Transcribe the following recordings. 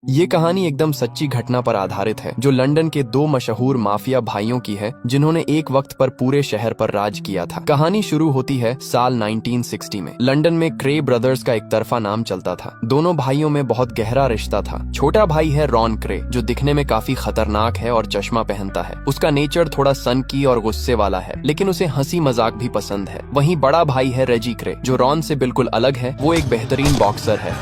ये कहानी एकदम सच्ची घटना पर आधारित है जो लंदन के दो मशहूर माफिया भाइयों की है जिन्होंने एक वक्त पर पूरे शहर पर राज किया था। कहानी शुरू होती है साल 1960 में। लंदन में क्रे ब्रदर्स का एक तरफा नाम चलता था। दोनों भाइयों में बहुत गहरा रिश्ता था। छोटा भाई है रॉन क्रे जो दिखने में काफी खतरनाक है और चश्मा पहनता है। उसका नेचर थोड़ा सनकी और गुस्से वाला है, लेकिन उसे हंसी मजाक भी पसंद है। वहीं बड़ा भाई है रेजी क्रे जो रॉन से बिल्कुल अलग है। वो एक बेहतरीन बॉक्सर है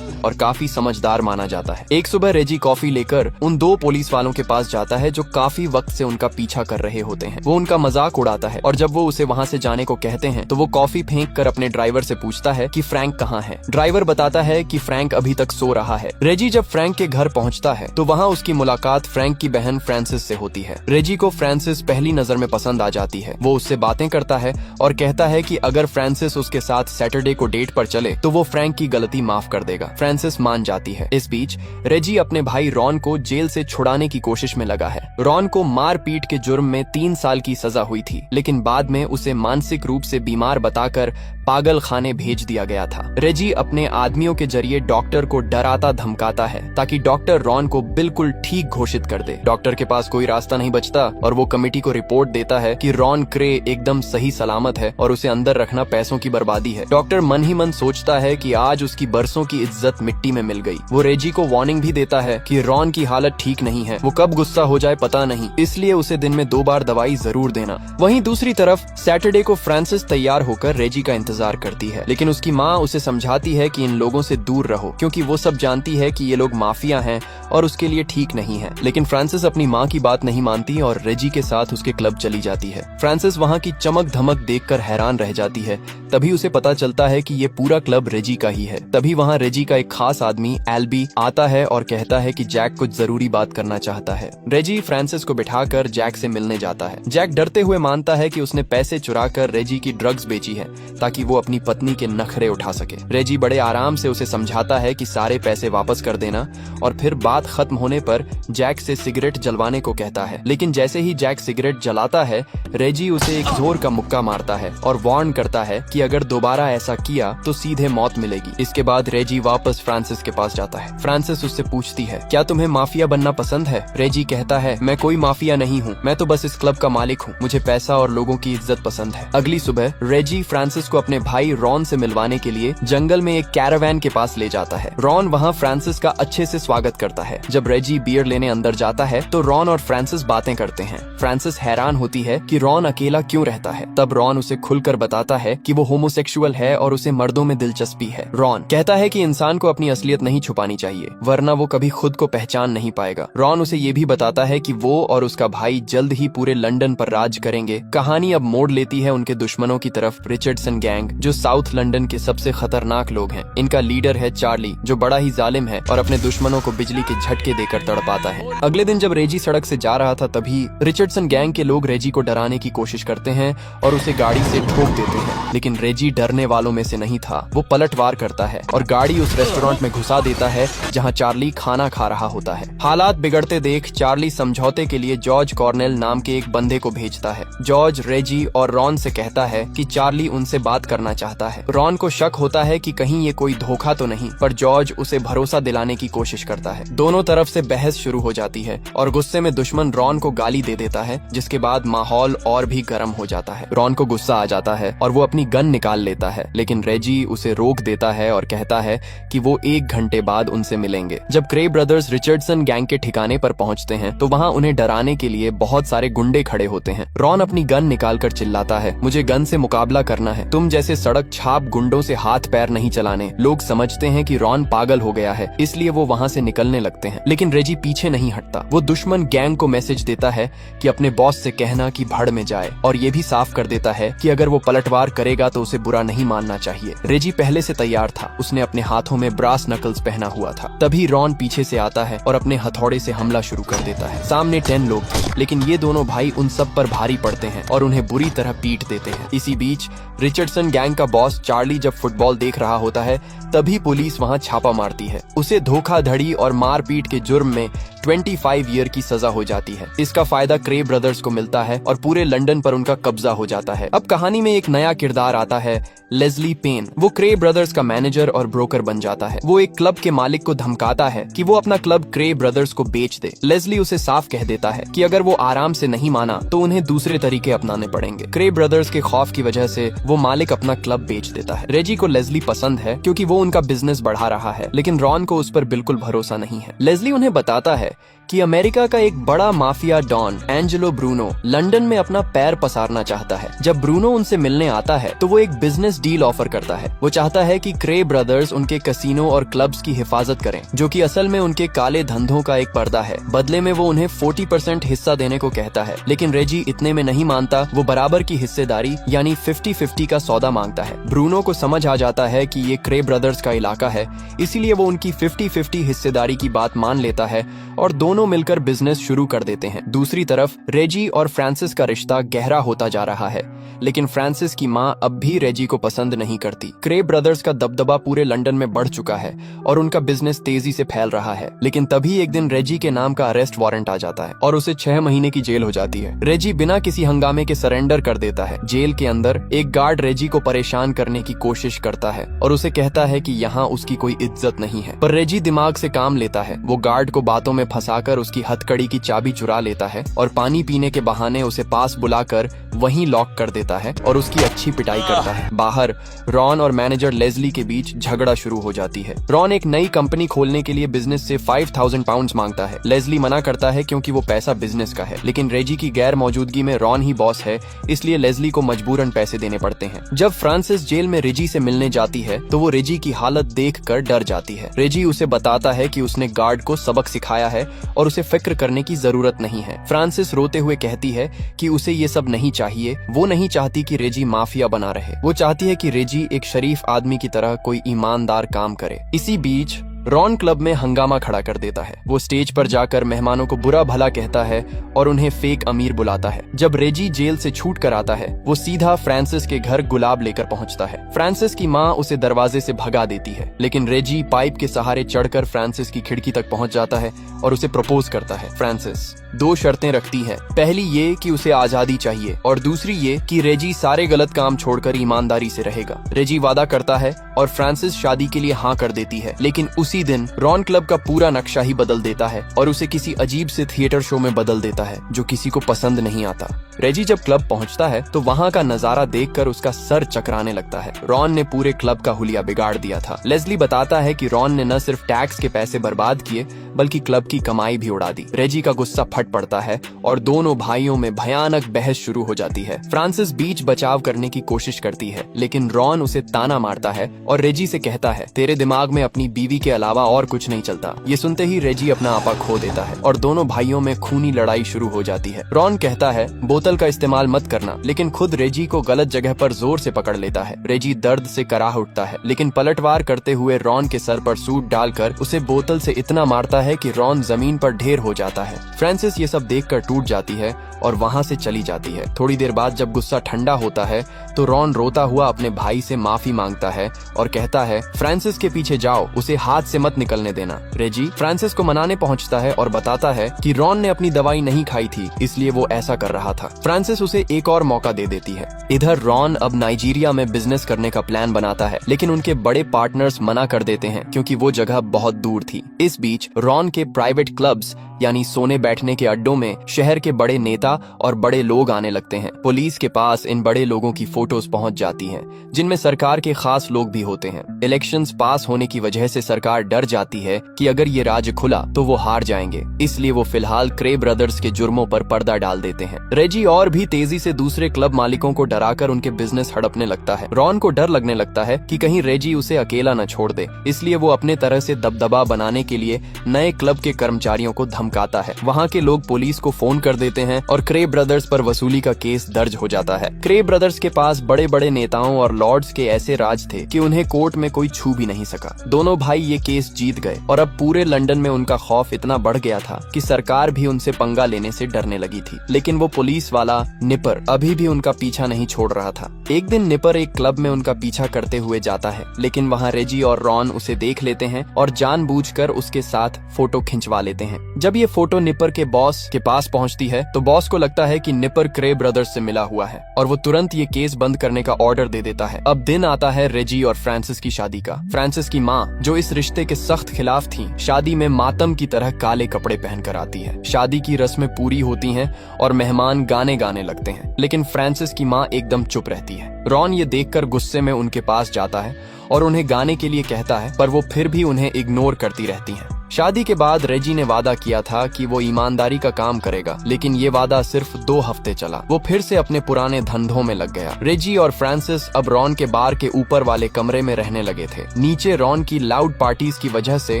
और काफी समझदार माना जाता है। एक सुबह रेजी कॉफी लेकर उन दो पुलिस वालों के पास जाता है जो काफी वक्त से उनका पीछा कर रहे होते हैं। वो उनका मजाक उड़ाता है और जब वो उसे वहाँ से जाने को कहते हैं तो वो कॉफी फेंक कर अपने ड्राइवर से पूछता है कि फ्रैंक कहाँ है। ड्राइवर बताता है कि फ्रैंक अभी तक सो रहा है। रेजी जब फ्रैंक के घर पहुँचता है तो वहाँ उसकी मुलाकात फ्रैंक की बहन फ्रांसिस से होती है। रेजी को फ्रांसिस पहली नजर में पसंद आ जाती है। वो उससे बातें करता है और कहता है कि अगर फ्रांसिस उसके साथ सैटरडे को डेट पर चले तो वो फ्रैंक की गलती माफ कर देगा। फ्रांसिस मान जाती है। इस बीच रेजी अपने भाई रॉन को जेल से छुड़ाने की कोशिश में लगा है। रॉन को मारपीट के जुर्म में 3 साल की सजा हुई थी, लेकिन बाद में उसे मानसिक रूप से बीमार बताकर पागल खाने भेज दिया गया था। रेजी अपने आदमियों के जरिए डॉक्टर को डराता धमकाता है ताकि डॉक्टर रॉन को बिल्कुल ठीक घोषित कर दे। डॉक्टर के पास कोई रास्ता नहीं बचता और वो कमेटी को रिपोर्ट देता है कि रॉन क्रे एकदम सही सलामत है और उसे अंदर रखना पैसों की बर्बादी है। डॉक्टर मन ही मन सोचता है कि आज उसकी बरसों की इज्जत मिट्टी में मिल गई। वो रेजी को वार्निंग भी देता है कि रॉन की हालत ठीक नहीं है, वो कब गुस्सा हो जाए पता नहीं, इसलिए उसे दिन में 2 बार दवाई जरूर देना। वहीं दूसरी तरफ सैटरडे को फ्रांसिस तैयार होकर रेजी का इंतजार करती है, लेकिन उसकी माँ उसे समझाती है कि इन लोगों से दूर रहो क्योंकि वो सब जानती है कि ये लोग माफिया हैं और उसके लिए ठीक नहीं है। लेकिन फ्रांसिस अपनी माँ की बात नहीं मानती और रेजी के साथ उसके क्लब चली जाती है। फ्रांसिस वहाँ की चमक धमक देखकर हैरान रह जाती है। तभी उसे पता चलता है कि ये पूरा क्लब रेजी का ही है। तभी वहाँ रेजी का एक खास आदमी एल्बी आता है और कहता है कि जैक कुछ जरूरी बात करना चाहता है। रेजी फ्रांसिस को बिठाकर जैक से मिलने जाता है। जैक डरते हुए मानता है कि उसने पैसे चुराकर रेजी की ड्रग्स बेची है ताकि वो अपनी पत्नी के नखरे उठा सके। रेजी बड़े आराम से उसे समझाता है कि सारे पैसे वापस कर देना और फिर बात खत्म होने पर जैक से सिगरेट जलवाने को कहता है। लेकिन जैसे ही जैक सिगरेट जलाता है रेजी उसे एक जोर का मुक्का मारता है और वार्न करता है कि अगर दोबारा ऐसा किया तो सीधे मौत मिलेगी। इसके बाद रेजी वापस फ्रांसिस के पास जाता है। फ्रांसिस उससे पूछती है, क्या तुम्हें माफिया बनना पसंद है? रेजी कहता है, मैं कोई माफिया नहीं हूँ, मैं तो बस इस क्लब का मालिक हूँ। मुझे पैसा और लोगों की इज्जत पसंद है। अगली सुबह रेजी फ्रांसिस को अपने भाई रॉन से मिलवाने के लिए जंगल में एक कैरावैन के पास ले जाता है। रॉन वहाँ फ्रांसिस का अच्छे से स्वागत करता है। जब रेजी बियर लेने अंदर जाता है तो रॉन और फ्रांसिस बातें करते हैं। फ्रांसिस हैरान होती है कि रॉन अकेला क्यों रहता है। तब रॉन उसे खुलकर बताता है कि वो होमोसेक्सुअल है और उसे मर्दों में दिलचस्पी है। रॉन कहता है कि इंसान को अपनी असलियत नहीं छुपानी चाहिए वरना वो कभी खुद को पहचान नहीं पाएगा। रॉन उसे ये भी बताता है कि वो और उसका भाई जल्द ही पूरे लंदन पर राज करेंगे। कहानी अब मोड़ लेती है उनके दुश्मनों की तरफ, रिचर्डसन गैंग जो साउथ लंदन के सबसे खतरनाक लोग हैं। इनका लीडर है चार्ली जो बड़ा ही जालिम है और अपने दुश्मनों को बिजली के झटके देकर तड़पाता है। अगले दिन जब रेजी सड़क से जा रहा था तभी रिचर्डसन गैंग के लोग रेजी को डराने की कोशिश करते हैं और उसे गाड़ी से ठोक देते हैं, लेकिन रेजी डरने वालों में से नहीं था। वो पलटवार करता है और गाड़ी उस रेस्टोरेंट में घुसा देता है जहां चार्ली खाना खा रहा होता है। हालात बिगड़ते देख चार्ली समझौते के लिए जॉर्ज कॉर्नेल नाम के एक बंदे को भेजता है। जॉर्ज रेजी और रॉन से कहता है कि चार्ली उनसे बात करना चाहता है। रॉन को शक होता है कि कहीं ये कोई धोखा तो नहीं, पर जॉर्ज उसे भरोसा दिलाने की कोशिश करता है। दोनों तरफ से बहस शुरू हो जाती है और गुस्से में दुश्मन रॉन को गाली दे देता है, जिसके बाद माहौल और भी गर्म हो जाता है। रॉन को गुस्सा आ जाता है और वो अपनी गन निकाल लेता है, लेकिन रेजी उसे रोक देता है और कहता है कि वो 1 घंटे बाद उनसे मिलेंगे। जब क्रे ब्रदर्स रिचर्डसन गैंग के ठिकाने पर पहुंचते हैं तो वहां उन्हें डराने के लिए बहुत सारे गुंडे खड़े होते हैं। रॉन अपनी गन निकालकर चिल्लाता है, मुझे गन से मुकाबला करना है, तुम जैसे सड़क छाप गुंडों से हाथ पैर नहीं चलाने। लोग समझते हैं कि रॉन पागल हो गया है, इसलिए वो वहां से निकलने लगते हैं, लेकिन रेजी पीछे नहीं हटता। वो दुश्मन गैंग को मैसेज देता है कि अपने बॉस से कहना कि भड़ में जाए और ये भी साफ कर देता है कि अगर वो पलटवार करेगा तो उसे बुरा नहीं मानना चाहिए। रेजी पहले से तैयार था, उसने अपने हाथों में ब्रास नकल्स पहना हुआ था। तभी रॉन पीछे से आता है और अपने हथौड़े से हमला शुरू कर देता है। सामने 10 लोग थे, लेकिन ये दोनों भाई उन सब पर भारी पड़ते हैं और उन्हें बुरी तरह पीट देते हैं। इसी बीच रिचर्डसन गैंग का बॉस चार्ली जब फुटबॉल देख रहा होता है तभी पुलिस वहां छापा मारती है। उसे धोखाधड़ी और मारपीट के जुर्म में 25 ईयर की सजा हो जाती है। इसका फायदा क्रे ब्रदर्स को मिलता है और पूरे लंदन पर उनका कब्जा हो जाता है। अब कहानी में एक नया किरदार आता है, लेस्ली पेन। वो क्रे ब्रदर्स का मैनेजर और ब्रोकर बन जाता है। वो एक क्लब के मालिक को धमकाता है कि वो अपना क्लब क्रे ब्रदर्स को बेच दे। लेस्ली उसे साफ कह देता है कि अगर वो आराम से नहीं माना तो उन्हें दूसरे तरीके अपनाने पड़ेंगे। क्रे ब्रदर्स के खौफ की वजह से वो मालिक अपना क्लब बेच देता है। रेजी को लेस्ली पसंद है क्योंकि वो उनका बिजनेस बढ़ा रहा है, लेकिन रॉन को उस पर बिल्कुल भरोसा नहीं है। लेस्ली उन्हें बताता है कि अमेरिका का एक बड़ा mafia don Angelo Bruno London में अपना पैर पसारना चाहता है। जब ब्रूनो उनसे मिलने आता है तो वो एक बिजनेस डील ऑफर करता है। वो चाहता है कि क्रे ब्रदर्स उनके कैसीनो और क्लब्स की हिफाजत करें, जो कि असल में उनके काले धंधों का एक पर्दा है। बदले में वो उन्हें 40% हिस्सा देने को कहता है, लेकिन रेजी इतने में नहीं मानता। वो बराबर की हिस्सेदारी यानी 50-50 का सौदा मांगता है। ब्रूनो को समझ आ जाता है कि ये क्रे ब्रदर्स का इलाका है, इसीलिए वो उनकी 50-50 हिस्सेदारी की बात मान लेता है और दोनों मिलकर बिजनेस शुरू कर देते हैं। दूसरी तरफ रेजी और फ्रांसिस का रिश्ता गहरा होता जा रहा है, लेकिन फ्रांसिस की मां अब भी रेजी को पसंद नहीं करती। क्रे ब्रदर्स का दबदबा पूरे लंदन में बढ़ चुका है और उनका बिजनेस तेजी से फैल रहा है। लेकिन तभी एक दिन रेजी के नाम का अरेस्ट वारंट आ जाता है और उसे 6 महीने की जेल हो जाती है। रेजी बिना किसी हंगामे के सरेंडर कर देता है। जेल के अंदर एक गार्ड रेजी को परेशान करने की कोशिश करता है और उसे कहता है कि यहाँ उसकी कोई इज्जत नहीं है, पर रेजी दिमाग से काम लेता है। वो गार्ड को बातों में फंसाकर उसकी हथकड़ी की चाबी चुरा लेता है और पानी पीने के बहाने उसे पास बुलाकर वहीं लॉक कर देता है और उसकी अच्छी पिटाई करता है। बाहर रॉन और मैनेजर लेस्ली के बीच झगड़ा शुरू हो जाती है। रॉन एक नई कंपनी खोलने के लिए बिजनेस से 5000 पाउंड मांगता है। लेस्ली मना करता है क्योंकि वो पैसा बिजनेस का है, लेकिन रेजी की गैर मौजूदगी में रॉन ही बॉस है, इसलिए लेस्ली को मजबूरन पैसे देने पड़ते हैं। जब फ्रांसिस जेल में रेजी से मिलने जाती है तो वो रेजी की हालत देखकर डर जाती है। रेजी उसे बताता है कि उसने गार्ड को सबक सिखाया है और उसे फिक्र करने की जरूरत नहीं है। फ्रांसिस रोते हुए कहती है कि उसे ये सब नहीं चाहिए। वो नहीं चाहती कि रेजी माफिया बना रहे। वो चाहती है कि रेजी एक शरीफ आदमी की तरह कोई ईमानदार काम करे। इसी बीच रॉन क्लब में हंगामा खड़ा कर देता है। वो स्टेज पर जाकर मेहमानों को बुरा भला कहता है और उन्हें फेक अमीर बुलाता है। जब रेजी जेल से छूट कर आता है वो सीधा फ्रांसिस के घर गुलाब लेकर पहुंचता है। फ्रांसिस की माँ उसे दरवाजे से भगा देती है, लेकिन रेजी पाइप के सहारे चढ़कर फ्रांसिस की खिड़की तक पहुंच जाता है और उसे प्रपोज करता है। फ्रांसिस 2 शर्तें रखती है। पहली ये कि उसे आजादी चाहिए और दूसरी ये कि रेजी सारे गलत काम छोड़कर ईमानदारी से रहेगा। रेजी वादा करता है और फ्रांसिस शादी के लिए हाँ कर देती है, लेकिन उसी दिन रॉन क्लब का पूरा नक्शा ही बदल देता है और उसे किसी अजीब से थिएटर शो में बदल देता है जो किसी को पसंद नहीं आता। रेजी जब क्लब पहुंचता है तो वहां का नजारा देखकर उसका सर चकराने लगता है। रॉन ने पूरे क्लब का हुलिया बिगाड़ दिया था। लेस्ली बताता है कि रॉन ने न सिर्फ टैक्स के पैसे बर्बाद किए बल्कि क्लब की कमाई भी उड़ा दी। रेजी का गुस्सा फट पड़ता है और दोनों भाइयों में भयानक बहस शुरू हो जाती है। फ्रांसिस बीच बचाव करने की कोशिश करती है, लेकिन रॉन उसे ताना मारता है और रेजी से कहता है, तेरे दिमाग में अपनी बीवी के अलावा और कुछ नहीं चलता। ये सुनते ही रेजी अपना आपा खो देता है और दोनों भाइयों में खूनी लड़ाई शुरू हो जाती है। रॉन कहता है बोतल का इस्तेमाल मत करना, लेकिन खुद रेजी को गलत जगह पर जोर से पकड़ लेता है। रेजी दर्द से कराह उठता है, लेकिन पलटवार करते हुए रॉन के सर पर सूट डालकर उसे बोतल से इतना मारता है कि रॉन जमीन पर ढेर हो जाता है। फ्रांसिस ये सब देखकर टूट जाती है और वहाँ से चली जाती है। थोड़ी देर बाद जब गुस्सा ठंडा होता है तो रॉन रोता हुआ अपने भाई से माफी मांगता है और कहता है फ्रांसिस के पीछे जाओ, उसे हाथ से मत निकलने देना। रेजी फ्रांसिस को मनाने पहुंचता है और बताता है कि रॉन ने अपनी दवाई नहीं खाई थी, इसलिए वो ऐसा कर रहा था। फ्रांसिस उसे एक और मौका दे देती है। इधर रॉन अब नाइजीरिया में बिजनेस करने का प्लान बनाता है, लेकिन उनके बड़े पार्टनर्स मना कर देते हैं क्योंकि वो जगह बहुत दूर थी। इस बीच रॉन के प्राइवेट क्लब्स यानी सोने बैठने के अड्डों में शहर के बड़े नेता और बड़े लोग आने लगते हैं। पुलिस के पास इन बड़े लोगों की फोटोज पहुंच जाती हैं, जिनमें सरकार के खास लोग भी होते हैं। इलेक्शंस पास होने की वजह से सरकार डर जाती है कि अगर ये राज खुला तो वो हार जाएंगे, इसलिए वो फिलहाल क्रे ब्रदर्स के जुर्मों पर पर्दा डाल देते हैं। रेजी और भी तेजी से दूसरे क्लब मालिकों को डराकर उनके बिजनेस हड़पने लगता है। रॉन को डर लगने लगता है कि कहीं रेजी उसे अकेला न छोड़ दे, इसलिए वो अपने तरह से दबदबा बनाने के लिए नए क्लब के कर्मचारियों को धमकाता है। वहाँ के लोग पुलिस को फोन कर देते हैं और क्रे ब्रदर्स पर वसूली का केस दर्ज हो जाता है। क्रे ब्रदर्स के पास बड़े बड़े नेताओं और लॉर्ड्स के ऐसे राज थे कि उन्हें कोर्ट में कोई छू भी नहीं सका। दोनों भाई ये केस जीत गए और अब पूरे लंदन में उनका खौफ इतना बढ़ गया था कि सरकार भी उनसे पंगा लेने से डरने लगी थी। लेकिन वो पुलिस वाला निपर अभी भी उनका पीछा नहीं छोड़ रहा था। एक दिन निपर एक क्लब में उनका पीछा करते हुए जाता है, लेकिन वहाँ रेजी और रॉन उसे देख लेते हैं और जानबूझकर उसके साथ फोटो खिंचवा लेते हैं। जब ये फोटो निपर के बॉस के पास पहुंचती है तो बॉस को लगता है कि निपर क्रे ब्रदर्स से मिला हुआ है और वो तुरंत ये केस बंद करने का ऑर्डर दे देता है। अब दिन आता है रेजी और फ्रांसिस की शादी का। फ्रांसिस की माँ, जो इस रिश्ते के सख्त खिलाफ थी, शादी में मातम की तरह काले कपड़े पहनकर आती है। शादी की रस्में पूरी होती हैं और मेहमान गाने गाने लगते हैं, लेकिन फ्रांसिस की माँ एकदम चुप रहती है। रॉन ये देखकर गुस्से में उनके पास जाता है और उन्हें गाने के लिए कहता है, पर वो फिर भी उन्हें इग्नोर करती रहती हैं। शादी के बाद रेजी ने वादा किया था कि वो ईमानदारी का काम करेगा, लेकिन ये वादा सिर्फ 2 हफ्ते चला। वो फिर से अपने पुराने धंधों में लग गया। रेजी और फ्रांसिस अब रॉन के बार के ऊपर वाले कमरे में रहने लगे थे। नीचे रॉन की लाउड पार्टीज की वजह से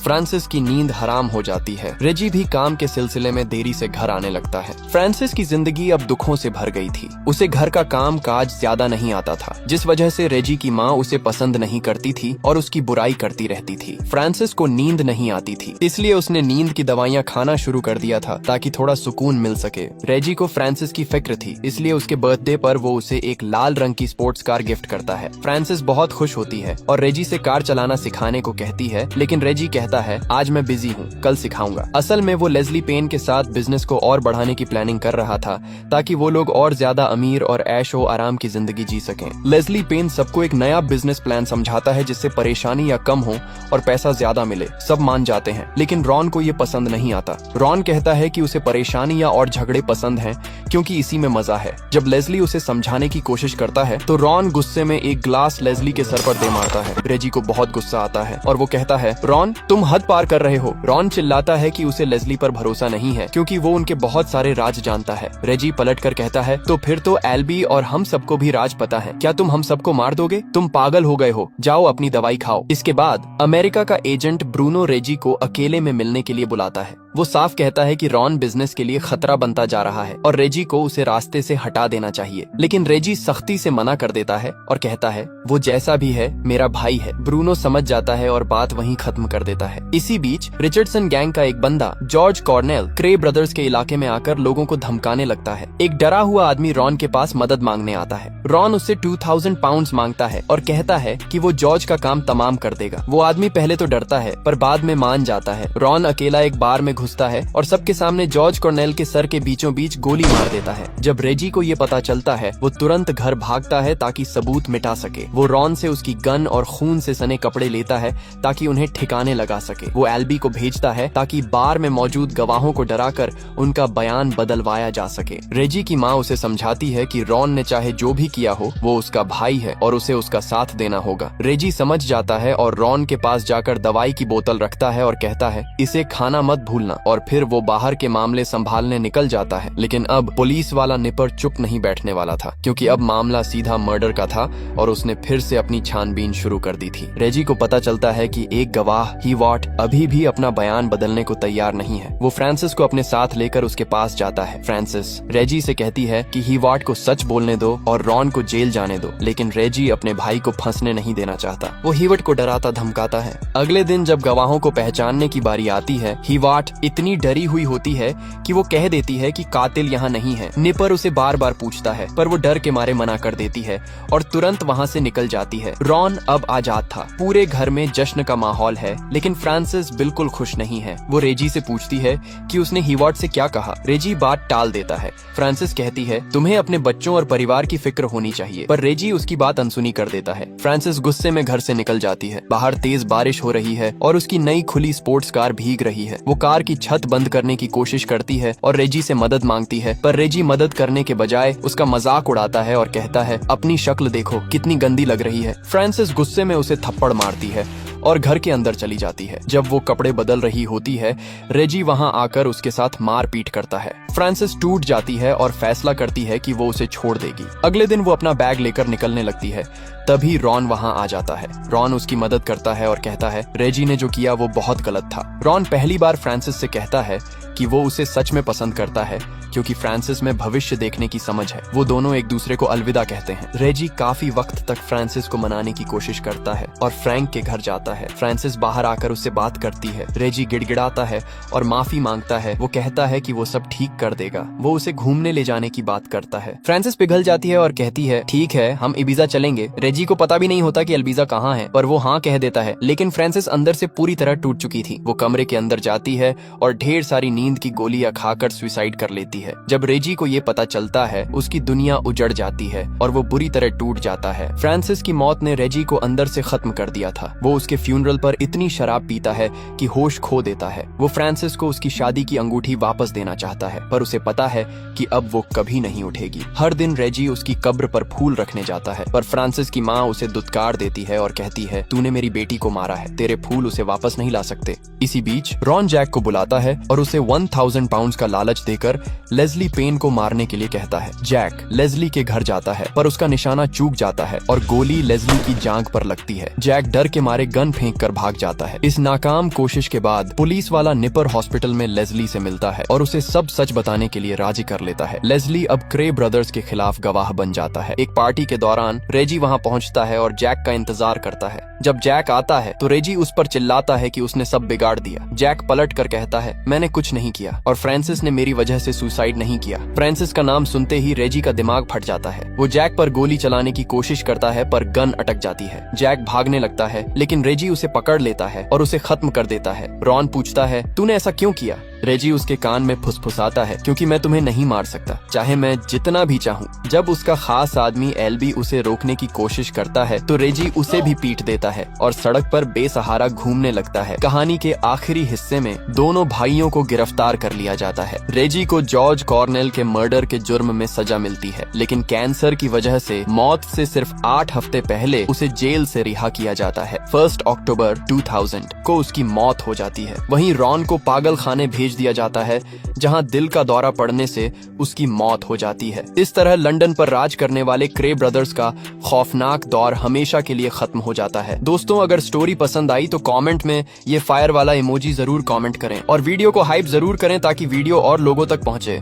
फ्रांसिस की नींद हराम हो जाती है। रेजी भी काम के सिलसिले में देरी से घर आने लगता है। फ्रांसिस की जिंदगी अब दुखों से भर गई थी। उसे घर का काम काज ज्यादा नहीं आता था, जिस वजह से रेजी की माँ उसे पसंद नहीं करती थी और उसकी बुराई करती रहती थी। फ्रांसिस को नींद नहीं आती थी, इसलिए उसने नींद की दवाइयाँ खाना शुरू कर दिया था ताकि थोड़ा सुकून मिल सके। रेजी को फ्रांसिस की फिक्र थी, इसलिए उसके बर्थडे पर वो उसे एक लाल रंग की स्पोर्ट्स कार गिफ्ट करता है। फ्रांसिस बहुत खुश होती है और रेजी से कार चलाना सिखाने को कहती है, लेकिन रेजी कहता है, आज मैं बिजी हूँ, कल सिखाऊंगा। असल में वो लेस्ली पेन के साथ बिजनेस को और बढ़ाने की प्लानिंग कर रहा था ताकि वो लोग और ज्यादा अमीर और ऐशो आराम की जिंदगी जी सकें। लेस्ली पेन सबको एक नया बिजनेस प्लान समझाता है जिससे परेशानी या कम हो और पैसा ज्यादा मिले। सब मान जाते हैं, लेकिन रॉन को ये पसंद नहीं आता। रॉन कहता है कि उसे परेशानी या और झगड़े पसंद हैं क्योंकि इसी में मजा है। जब लेस्ली उसे समझाने की कोशिश करता है तो रॉन गुस्से में एक ग्लास लेस्ली के सर पर दे मारता है। रेजी को बहुत गुस्सा आता है और वो कहता है, रॉन तुम हद पार कर रहे हो। रॉन चिल्लाता है कि उसे लेस्ली पर भरोसा नहीं है क्योंकि वो उनके बहुत सारे राज जानता है। रेजी पलट कर कहता है, तो फिर तो एल्बी और हम सबको भी राज पता है। क्या तुम हम सबको मार दोगे? तुम पागल हो गए हो, जाओ अपनी दवाई खाओ। इसके बाद अमेरिका का एजेंट ब्रूनो रेजी को अकेले में मिलने के लिए बुलाता है। वो साफ कहता है कि रॉन बिजनेस के लिए खतरा बनता जा रहा है और रेजी को उसे रास्ते से हटा देना चाहिए, लेकिन रेजी सख्ती से मना कर देता है और कहता है, वो जैसा भी है मेरा भाई है। ब्रूनो समझ जाता है और बात वहीं खत्म कर देता है। इसी बीच रिचर्डसन गैंग का एक बंदा जॉर्ज कॉर्नेल क्रे ब्रदर्स के इलाके में आकर लोगों को धमकाने लगता है। एक डरा हुआ आदमी रॉन के पास मदद मांगने आता है। रॉन उससे 2000 पाउंड मांगता है और कहता है कि वो जॉर्ज का काम तमाम कर देगा। वो आदमी पहले तो डरता है पर बाद में मान जाता है। रॉन अकेला एक बार में घुसता है और सबके सामने जॉर्ज कॉर्नेल के सर के बीचों बीच गोली मार देता है। जब रेजी को ये पता चलता है वो तुरंत घर भागता है ताकि सबूत मिटा सके। वो रॉन से उसकी गन और खून से सने कपड़े लेता है ताकि उन्हें ठिकाने लगा सके। वो एल्बी को भेजता है ताकि बार में मौजूद गवाहों को डराकर उनका बयान बदलवाया जा सके। रेजी की माँ उसे समझाती है कि रॉन ने चाहे जो भी किया हो वो उसका भाई है और उसे उसका साथ देना होगा। रेजी समझ जाता है और रॉन के पास जाकर दवाई की बोतल रखता है और कहता है, इसे खाना मत भूलना, और फिर वो बाहर के मामले संभालने निकल जाता है। लेकिन अब पुलिस वाला निपर चुप नहीं बैठने वाला था क्योंकि अब मामला सीधा मर्डर का था और उसने फिर से अपनी छानबीन शुरू कर दी थी। रेजी को पता चलता है कि एक गवाह हीवाट अभी भी अपना बयान बदलने को तैयार नहीं है। वो फ्रांसिस को अपने साथ लेकर उसके पास जाता है। फ्रांसिस रेजी से कहती है कि हीवाट को सच बोलने दो और रॉन को जेल जाने दो, लेकिन रेजी अपने भाई को फंसने नहीं देना चाहता। वो हीवाट को डराता धमकाता है। अगले दिन जब गवाहों को पहचानने की बारी आती है, हीवाट इतनी डरी हुई होती है कि वो कह देती है कि कातिल यहाँ नहीं है। निपर उसे बार बार पूछता है पर वो डर के मारे मना कर देती है और तुरंत वहाँ से निकल जाती है। रॉन अब आजाद था। पूरे घर में जश्न का माहौल है, लेकिन फ्रांसिस बिल्कुल खुश नहीं है। वो रेजी से पूछती है कि उसने हीवाट से क्या कहा। रेजी बात टाल देता है। फ्रांसिस कहती है, तुम्हें अपने बच्चों और परिवार की फिक्र होनी चाहिए, पर रेजी उसकी बात अनसुनी कर देता है। फ्रांसिस गुस्से में घर से निकल जाती है। बाहर तेज बारिश हो रही है और उसकी नई खुली स्पोर्ट्स कार भीग रही है। वो कार की छत बंद करने की कोशिश करती है और रेजी से मदद मांगती है, पर रेजी मदद करने के बजाय उसका मजाक उड़ाता है और कहता है, अपनी शक्ल देखो कितनी गंदी लग रही है। फ्रांसिस गुस्से में उसे थप्पड़ मारती है और घर के अंदर चली जाती है। जब वो कपड़े बदल रही होती है, रेजी वहाँ आकर उसके साथ मारपीट करता है। फ्रांसिस टूट जाती है और फैसला करती है कि वो उसे छोड़ देगी। अगले दिन वो अपना बैग लेकर निकलने लगती है, तभी रॉन वहाँ आ जाता है। रॉन उसकी मदद करता है और कहता है, रेजी ने जो किया वो बहुत गलत था। रॉन पहली बार फ्रांसिस से कहता है कि वो उसे सच में पसंद करता है, क्योंकि फ्रांसिस में भविष्य देखने की समझ है। वो दोनों एक दूसरे को अलविदा कहते हैं। रेजी काफी वक्त तक फ्रांसिस को मनाने की कोशिश करता है और फ्रैंक के घर जाता है। फ्रांसिस बाहर आकर उससे बात करती है। रेजी गिड़गिड़ाता है और माफी मांगता है। वो कहता है कि वो सब ठीक कर देगा। वो उसे घूमने ले जाने की बात करता है। फ्रांसिस पिघल जाती है और कहती है ठीक है, हम इबिजा चलेंगे। रेजी को पता भी नहीं होता कि अल्बिजा कहाँ है, पर वो हाँ कह देता है। लेकिन फ्रांसिस अंदर से पूरी तरह टूट चुकी थी। वो कमरे के अंदर जाती है और ढेर सारी नींद की गोलियां खाकर सुसाइड कर लेती है। जब रेजी को ये पता चलता है, उसकी दुनिया उजड़ जाती है और वो बुरी तरह टूट जाता है। फ्रांसिस की मौत ने रेजी को अंदर से खत्म कर दिया था। वो उसके फ्यूनरल पर इतनी शराब पीता है कि होश खो देता है। वो फ्रांसिस को उसकी शादी की अंगूठी वापस देना चाहता है, पर उसे पता है कि अब वो कभी नहीं उठेगी। हर दिन रेजी उसकी कब्र पर फूल रखने जाता है, पर फ्रांसिस की माँ उसे दुत्कार देती है और कहती है तूने मेरी बेटी को मारा है, तेरे फूल उसे वापस नहीं ला सकते। इसी बीच रॉन जैक को बुलाता है और उसे 1000 पाउंड का लालच देकर लेस्ली पेन को मारने के लिए कहता है। जैक लेस्ली के घर जाता है, पर उसका निशाना चूक जाता है और गोली लेस्ली की जांघ पर लगती है। जैक डर के मारे गन फेंक कर भाग जाता है। इस नाकाम कोशिश के बाद पुलिस वाला निपर हॉस्पिटल में लेस्ली से मिलता है और उसे सब सच बताने के लिए राजी कर लेता है। लेस्ली अब क्रे ब्रदर्स के खिलाफ गवाह बन जाता है। एक पार्टी के दौरान रेजी वहां पहुंचता है और जैक का इंतजार करता है। जब जैक आता है तो रेजी उस पर चिल्लाता है कि उसने सब बिगाड़ दिया। जैक पलट कर कहता है मैंने कुछ नहीं किया और फ्रांसिस ने मेरी वजह से सुसाइड नहीं किया। फ्रांसिस का नाम सुनते ही रेजी का दिमाग फट जाता है। वो जैक पर गोली चलाने की कोशिश करता है, पर गन अटक जाती है। जैक भागने लगता है, लेकिन रेजी उसे पकड़ लेता है और उसे खत्म कर देता है। रॉन पूछता है तूने ऐसा क्यों किया? रेजी उसके कान में फुसफुसाता है क्योंकि मैं तुम्हें नहीं मार सकता, चाहे मैं जितना भी चाहूँ। जब उसका खास आदमी एल्बी उसे रोकने की कोशिश करता है तो रेजी उसे भी पीट देता है और सड़क पर बेसहारा घूमने लगता है। कहानी के आखिरी हिस्से में दोनों भाइयों को गिरफ्तार कर लिया जाता है। रेजी को जॉर्ज कॉर्नेल के मर्डर के जुर्म में सजा मिलती है, लेकिन कैंसर की वजह से मौत से सिर्फ 8 हफ्ते पहले उसे जेल से रिहा किया जाता है। 1 अक्टूबर 2000 को उसकी मौत हो जाती है। वहीं रॉन को पागल खाने भेज दिया जाता है, जहां दिल का दौरा पड़ने से उसकी मौत हो जाती है। इस तरह लंदन पर राज करने वाले क्रे ब्रदर्स का खौफनाक दौर हमेशा के लिए खत्म हो जाता है। दोस्तों, अगर स्टोरी पसंद आई तो कमेंट में ये फायर वाला इमोजी जरूर कमेंट करें और वीडियो को हाइप जरूर करें ताकि वीडियो और लोगों तक पहुंचे।